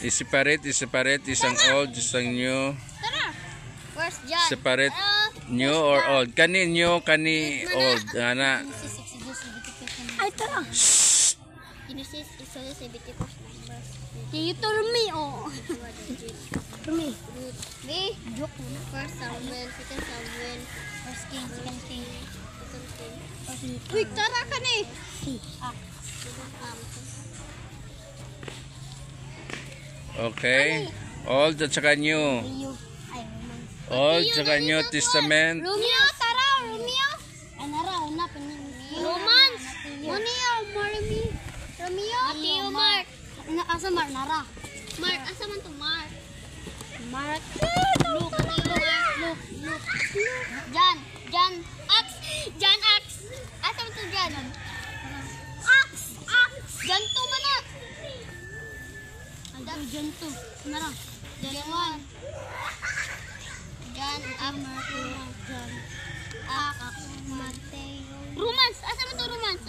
I-separate isang old, isang new. Tara. Where's John? Separate new or old. Kani new, kani old. Ana. Ay, tara. Genesis is also 74 numbers. Ito Rumi, oh. Rumi. Me? Joke mo na. First Samuel, second Samuel. First King, second King. Second King. Uy, tara ka na eh. Okay. Old at saka new. Old at saka New Testament. Romeo, tara, Romeo. Ay, nara, una pa niya. Romans. Romeo, Romeo. Matthew, Mark. Asa Mark, nara. Mark, asa man to Mark? Mark. Luke. John, Acts. Asa man to John? Acts. John 2 ba na? John 2. Nara. John 1. John, Mateo. Romans, asa man to Romans?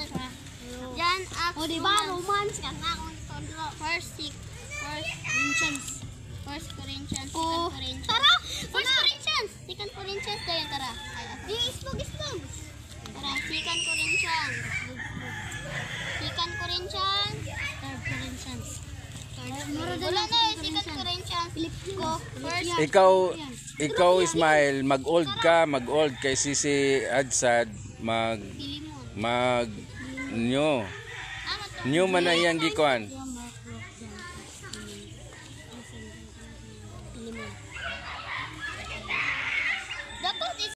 John, Acts. O diba, Romans ka na akong tondro. First Corinthians. Oh, Tara! First Corinthians. Second Corinthians dayon, tara. Islog. Tara, Second Corinthians. Second Corinthians. Third Corinthians. Wala na yung Second Corinthians. First. Ikaw Ismail, mag-old kay si Adsad new. New man na iyang gikuan.